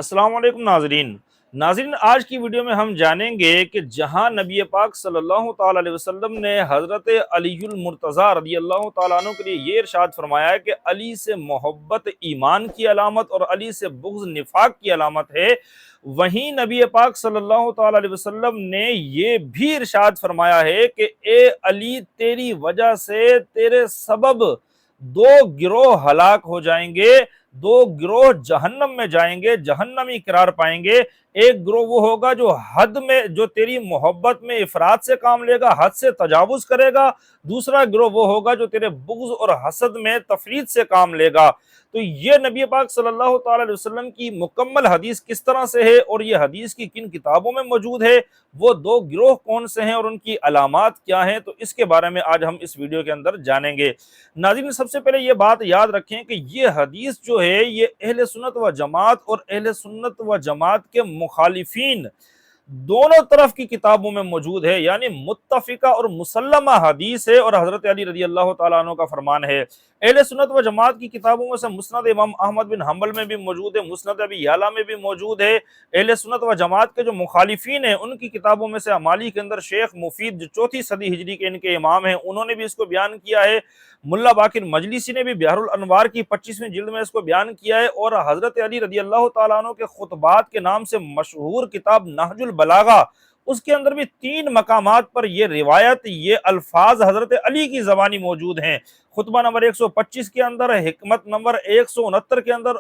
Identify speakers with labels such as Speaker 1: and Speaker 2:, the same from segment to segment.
Speaker 1: السلام علیکم ناظرین آج کی ویڈیو میں ہم جانیں گے کہ جہاں نبی پاک صلی اللہ تعالی علیہ وسلم نے حضرت علی المرتضیٰ رضی اللہ تعالیٰ عنہ کے لیے یہ ارشاد فرمایا ہے کہ علی سے محبت ایمان کی علامت اور علی سے بغض نفاق کی علامت ہے، وہیں نبی پاک صلی اللہ تعالی علیہ وسلم نے یہ بھی ارشاد فرمایا ہے کہ اے علی، تیری وجہ سے تیرے سبب دو گروہ ہلاک ہو جائیں گے، دو گروہ جہنم میں جائیں گے، جہنمی قرار پائیں گے۔ ایک گروہ وہ ہوگا جو حد میں، جو تیری محبت میں افراط سے کام لے گا، حد سے تجاوز کرے گا، دوسرا گروہ وہ ہوگا جو تیرے بغض اور حسد میں تفریط سے کام لے گا۔ تو یہ نبی پاک صلی اللہ تعالی علیہ وسلم کی مکمل حدیث کس طرح سے ہے اور یہ حدیث کی کن کتابوں میں موجود ہے، وہ دو گروہ کون سے ہیں اور ان کی علامات کیا ہیں، تو اس کے بارے میں آج ہم اس ویڈیو کے اندر جانیں گے۔ ناظرین، سب سے پہلے یہ بات یاد رکھیں کہ یہ حدیث جو ہے یہ اہل سنت و جماعت اور اہل سنت و جماعت کے مخالفین دونوں طرف کی کتابوں میں موجود ہے، یعنی متفقہ اور مسلمہ حدیث ہے اور حضرت علی رضی اللہ تعالیٰ عنہ کا فرمان ہے۔ اہل سنت و جماعت کی کتابوں میں سے مسند امام احمد بن حنبل میں بھی موجود ہے، مسند ابی یعلا میں بھی موجود ہے۔ اہل سنت و جماعت کے جو مخالفین ہیں ان کی کتابوں میں سے امالی کے اندر شیخ مفید جو 4 صدی ہجری کے ان کے امام ہیں، انہوں نے بھی اس کو بیان کیا ہے۔ ملا باقر مجلسی نے بھی بحر الانوار کی 25ویں جلد میں اس کو بیان کیا ہے، اور حضرت علی رضی اللہ تعالیٰ عنہ کے خطبات کے نام سے مشہور کتاب نہج البلاغہ، اس کے اندر بھی 3 مقامات پر یہ روایت، یہ الفاظ حضرت علی کی زبانی موجود ہیں۔ خطبہ نمبر 125 کے اندر، حکمت نمبر 169 کے اندر،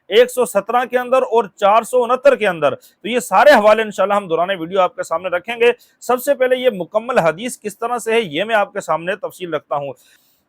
Speaker 1: 117 کے اندر اور 469 کے اندر۔ تو یہ سارے حوالے انشاءاللہ ہم دوران ویڈیو آپ کے سامنے رکھیں گے۔ سب سے پہلے یہ مکمل حدیث کس طرح سے ہے یہ میں آپ کے سامنے تفصیل رکھتا ہوں۔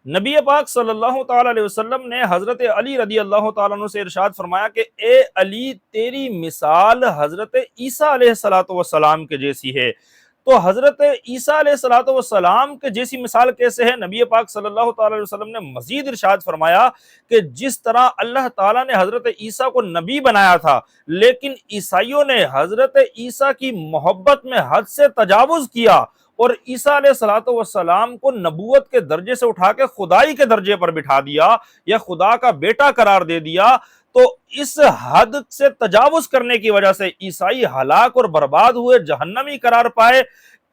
Speaker 1: نبی پاک صلی اللہ تعالی علیہ وسلم نے حضرت علی رضی اللہ تعالیٰ عنہ سے ارشاد فرمایا کہ اے علی، تیری مثال حضرت عیسیٰ علیہ السلام کے جیسی ہے۔ تو حضرت عیسیٰ علیہ السلام کے جیسی مثال کیسے ہے؟ نبی پاک صلی اللہ تعالی علیہ وسلم نے مزید ارشاد فرمایا کہ جس طرح اللہ تعالیٰ نے حضرت عیسیٰ کو نبی بنایا تھا، لیکن عیسائیوں نے حضرت عیسیٰ کی محبت میں حد سے تجاوز کیا اور عیسیٰ علیہ السلام کو نبوت کے درجے سے اٹھا کے خدائی کے درجے پر بٹھا دیا یا خدا کا بیٹا قرار دے دیا، تو اس حد سے تجاوز کرنے کی وجہ سے عیسائی ہلاک اور برباد ہوئے، جہنمی قرار پائے۔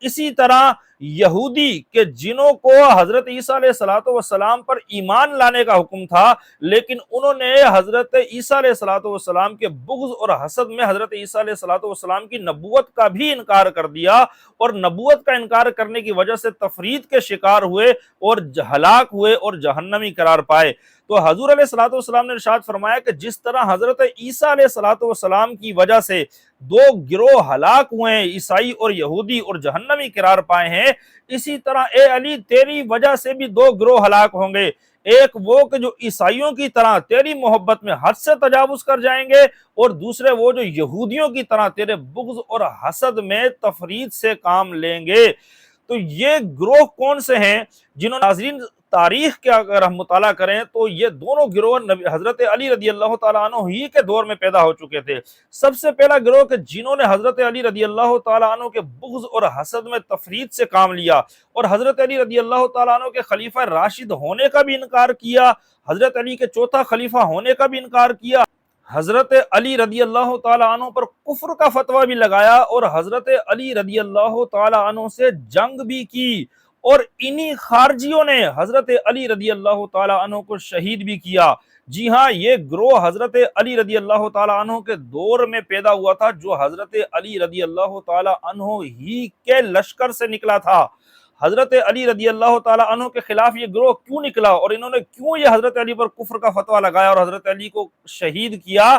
Speaker 1: اسی طرح یہودی کہ جنہوں کو حضرت عیسیٰ علیہ السلام پر ایمان لانے کا حکم تھا، لیکن انہوں نے حضرت عیسیٰ علیہ السلام کے بغض اور حسد میں حضرت عیسیٰ علیہ السلام کی نبوت کا بھی انکار کر دیا، اور نبوت کا انکار کرنے کی وجہ سے تفرید کے شکار ہوئے اور ہلاک ہوئے اور جہنمی قرار پائے۔ تو حضور علیہ السلام نے ارشاد فرمایا کہ جس طرح حضرت عیسیٰ علیہ السلام کی وجہ سے 2 گروہ ہلاک ہوئے ہیں، عیسائی اور یہودی، اور جہنمی قرار پائے ہیں، اسی طرح اے علی، تیری وجہ سے بھی 2 گروہ ہلاک ہوں گے۔ ایک وہ کہ جو عیسائیوں کی طرح تیری محبت میں حد سے تجاوز کر جائیں گے، اور دوسرے وہ جو یہودیوں کی طرح تیرے بغض اور حسد میں تفرید سے کام لیں گے۔ تو یہ گروہ کون سے ہیں جنہوں نے، ناظرین، تاریخ کے اگر ہم مطالعہ کریں تو یہ دونوں گروہ حضرت علی رضی اللہ تعالیٰ عنہ ہی کے دور میں پیدا ہو چکے تھے۔ سب سے پہلا گروہ کہ جنہوں نے حضرت علی رضی اللہ تعالیٰ عنہ کے بغض اور حسد میں تفرید سے کام لیا اور حضرت علی رضی اللہ تعالیٰ عنہ کے خلیفہ راشد ہونے کا بھی انکار کیا، حضرت علی کے چوتھا خلیفہ ہونے کا بھی انکار کیا، حضرت علی رضی اللہ تعالیٰ عنہ پر کفر کا فتویٰ بھی لگایا، اور حضرت علی رضی اللہ تعالیٰ عنہ سے جنگ بھی کی، اور انہی خارجیوں نے حضرت علی رضی اللہ تعالیٰ عنہ کو شہید بھی کیا۔ جی ہاں، یہ گروہ حضرت علی رضی اللہ تعالیٰ عنہ کے دور میں پیدا ہوا تھا، جو حضرت علی رضی اللہ تعالیٰ عنہ ہی کے لشکر سے نکلا تھا۔ حضرت علی رضی اللہ تعالیٰ عنہ کے خلاف یہ گروہ کیوں نکلا اور انہوں نے کیوں یہ حضرت علی پر کفر کا فتویٰ لگایا اور حضرت علی کو شہید کیا؟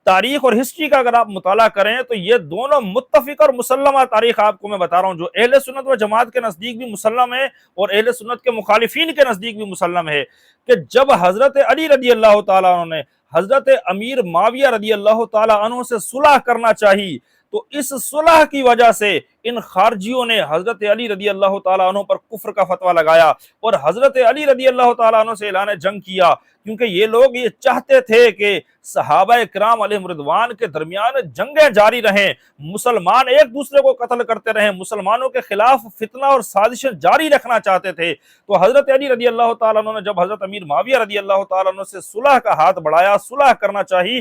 Speaker 1: تاریخ اور ہسٹری کا اگر آپ مطالعہ کریں تو یہ دونوں متفق اور مسلمہ تاریخ آپ کو میں بتا رہا ہوں، جو اہل سنت و جماعت کے نزدیک بھی مسلم ہے اور اہل سنت کے مخالفین کے نزدیک بھی مسلم ہے، کہ جب حضرت علی رضی اللہ تعالیٰ عنہ نے حضرت امیر معاویہ رضی اللہ تعالیٰ عنہ سے صلح کرنا چاہی، تو اس صلح کی وجہ سے ان خارجیوں نے حضرت علی رضی اللہ تعالیٰ عنہ پر کفر کا فتویٰ لگایا اور حضرت علی رضی اللہ تعالیٰ عنہ سے اعلان جنگ کیا، کیونکہ یہ لوگ یہ چاہتے تھے کہ صحابہ کرام علیہم رضوان کے درمیان جنگیں جاری رہیں، مسلمان ایک دوسرے کو قتل کرتے رہیں، مسلمانوں کے خلاف فتنہ اور سازشیں جاری رکھنا چاہتے تھے۔ تو حضرت علی رضی اللہ تعالیٰ عنہ نے جب حضرت امیر معاویہ رضی اللہ تعالیٰ عنہ سے صلح کا ہاتھ بڑھایا، صلح کرنا چاہی،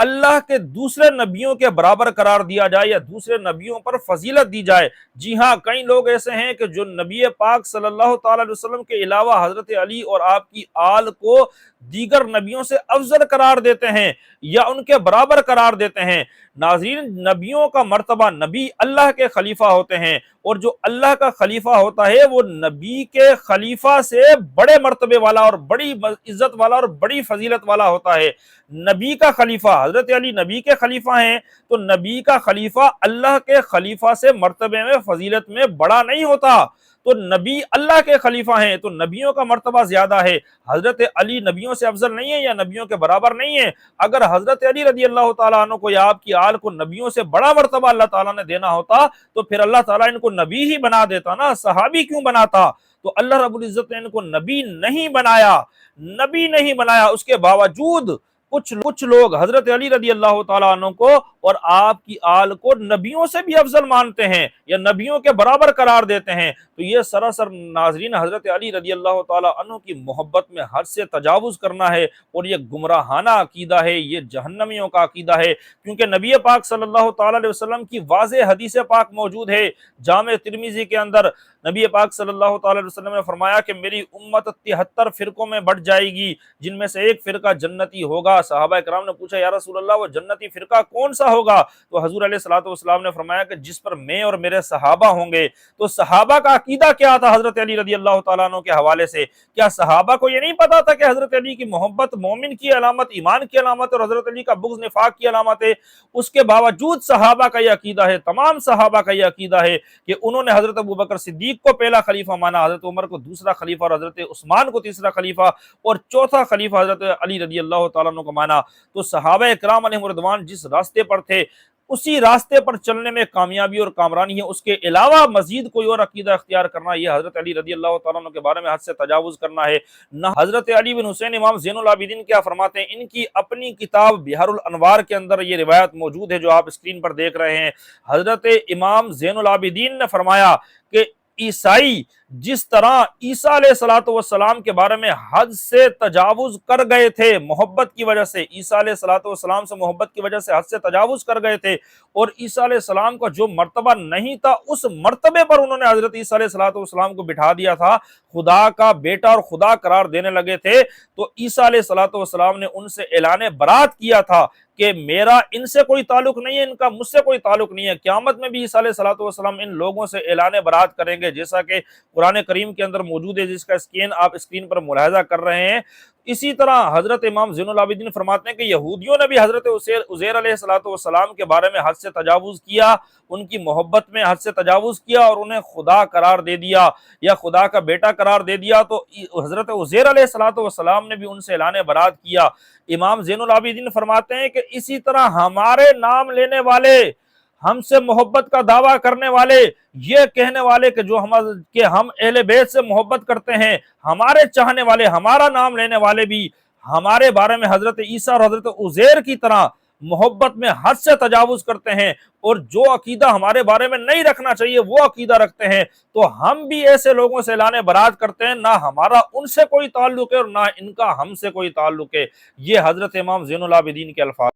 Speaker 1: اللہ کے دوسرے نبیوں کے برابر قرار دیا جائے یا دوسرے نبیوں پر فضیلت دی جائے۔ جی ہاں، کئی لوگ ایسے ہیں کہ جو نبی پاک صلی اللہ تعالی علیہ وسلم کے علاوہ حضرت علی اور آپ کی آل کو دیگر نبیوں سے افضل قرار دیتے ہیں یا ان کے برابر قرار دیتے ہیں۔ ناظرین، نبیوں کا مرتبہ، نبی اللہ کے خلیفہ ہوتے ہیں، اور جو اللہ کا خلیفہ ہوتا ہے وہ نبی کے خلیفہ سے بڑے مرتبے والا اور بڑی عزت والا اور بڑی فضیلت والا ہوتا ہے۔ نبی کا خلیفہ، حضرت علی نبی کے خلیفہ ہیں، تو نبی کا خلیفہ اللہ کے خلیفہ سے مرتبے میں فضیلت میں بڑا نہیں ہوتا۔ تو نبی اللہ کے خلیفہ ہیں تو نبیوں کا مرتبہ زیادہ ہے۔ حضرت علی نبیوں سے افضل نہیں ہے یا نبیوں کے برابر نہیں ہے۔ اگر حضرت علی رضی اللہ تعالیٰ عنہ کو یا آپ کی آل کو نبیوں سے بڑا مرتبہ اللہ تعالیٰ نے دینا ہوتا تو پھر اللہ تعالیٰ ان کو نبی ہی بنا دیتا نا، صحابی کیوں بناتا؟ تو اللہ رب العزت نے ان کو نبی نہیں بنایا، نبی نہیں بنایا۔ اس کے باوجود کچھ لوگ حضرت علی رضی اللہ تعالیٰ عنہ کو اور آپ کی آل کو نبیوں سے بھی افضل مانتے ہیں یا نبیوں کے برابر قرار دیتے ہیں۔ تو یہ سراسر ناظرین حضرت علی رضی اللہ تعالیٰ عنہ کی محبت میں حد سے تجاوز کرنا ہے، اور یہ گمراہانہ عقیدہ ہے، یہ جہنمیوں کا عقیدہ ہے، کیونکہ نبی پاک صلی اللہ تعالیٰ علیہ وسلم کی واضح حدیث پاک موجود ہے۔ جامع ترمذی کے اندر نبی پاک صلی اللہ تعالیٰ علیہ وسلم نے فرمایا کہ میری امت 73 فرقوں میں بٹ جائے گی، جن میں سے ایک فرقہ جنتی ہوگا۔ صحابہ کرام نے پوچھا یا رسول اللہ وہ جنتی فرقہ کون سا ہوگا؟ تو حضور علیہ الصلوۃ والسلام نے فرمایا کہ جس پر میں اور میرے صحابہ ہوں گے۔ تو صحابہ کا عقیدہ کیا تھا حضرت علی رضی اللہ تعالیٰ عنہ کے حوالے سے؟ کیا صحابہ کو یہ نہیں پتا تھا کہ حضرت علی کی محبت مومن کی علامت، ایمان کی علامت، اور حضرت علی کا بغض نفاق کی علامت ہے؟ اس کے باوجود صحابہ کا یہ عقیدہ ہے، تمام صحابہ کا یہ عقیدہ ہے کہ انہوں نے حضرت ابوبکر صدیق کو پہلا خلیفہ مانا، حضرت عمر کو دوسرا خلیفہ، اور حضرت عثمان کو تیسرا خلیفہ، اور چوتھا خلیفہ حضرت علی رضی اللہ تعالیٰ عنہ کو مانا۔ تو صحابہ کرام علیہم رضوان جس راستے پر تھے اسی راستے پر چلنے میں کامیابی اور کامرانی ہے۔ اس کے علاوہ مزید کوئی اور عقیدہ اختیار کرنا یہ حضرت علی رضی اللہ تعالیٰ عنہ کے بارے میں حد سے تجاوز کرنا ہے۔ نہ حضرت علی بن حسین امام زین العابدین کیا فرماتے ہیں؟ ان کی اپنی کتاب بحار الانوار کے اندر یہ روایت موجود ہے جو آپ اسکرین پر دیکھ رہے ہیں۔ حضرت امام زین العابدین نے فرمایا کہ عیسائی جس طرح عیسیٰ علیہ الصلوۃ والسلام کے بارے میں حد سے تجاوز کر گئے تھے، محبت کی وجہ سے عیسیٰ علیہ الصلوۃ والسلام سے محبت کی وجہ سے حد سے تجاوز کر گئے تھے، اور عیسیٰ علیہ السلام کا جو مرتبہ نہیں تھا اس مرتبے پر انہوں نے حضرت عیسیٰ علیہ الصلوۃ والسلام کو بٹھا دیا تھا، خدا کا بیٹا اور خدا قرار دینے لگے تھے۔ تو عیسیٰ علیہ الصلوۃ والسلام نے ان سے اعلان برات کیا تھا کہ میرا ان سے کوئی تعلق نہیں ہے، ان کا مجھ سے کوئی تعلق نہیں ہے۔ قیامت میں بھی عیسیٰ علیہ الصلوۃ والسلام ان لوگوں سے اعلان برات کریں گے، جیسا کہ قرآن کریم کے اندر موجود ہے، جس کا اسکین آپ اسکرین پر ملاحظہ کر رہے ہیں۔ اسی طرح حضرت امام زین العابدین فرماتے ہیں کہ یہودیوں نے بھی حضرت عزیر علیہ الصلوۃ والسلام کے بارے میں حد سے تجاوز کیا، ان کی محبت میں حد سے تجاوز کیا اور انہیں خدا قرار دے دیا یا خدا کا بیٹا قرار دے دیا۔ تو حضرت عزیر علیہ الصلوۃ والسلام نے بھی ان سے اعلان برات کیا۔ امام زین العابدین فرماتے ہیں کہ اسی طرح ہمارے نام لینے والے، ہم سے محبت کا دعویٰ کرنے والے، یہ کہنے والے کہ ہم اہل بیت سے محبت کرتے ہیں، ہمارے چاہنے والے، ہمارا نام لینے والے بھی ہمارے بارے میں حضرت عیسیٰ اور حضرت عزیر کی طرح محبت میں حد سے تجاوز کرتے ہیں، اور جو عقیدہ ہمارے بارے میں نہیں رکھنا چاہیے وہ عقیدہ رکھتے ہیں۔ تو ہم بھی ایسے لوگوں سے اعلان برات کرتے ہیں، نہ ہمارا ان سے کوئی تعلق ہے اور نہ ان کا ہم سے کوئی تعلق ہے۔ یہ حضرت امام زین العابدین کے الفاظ۔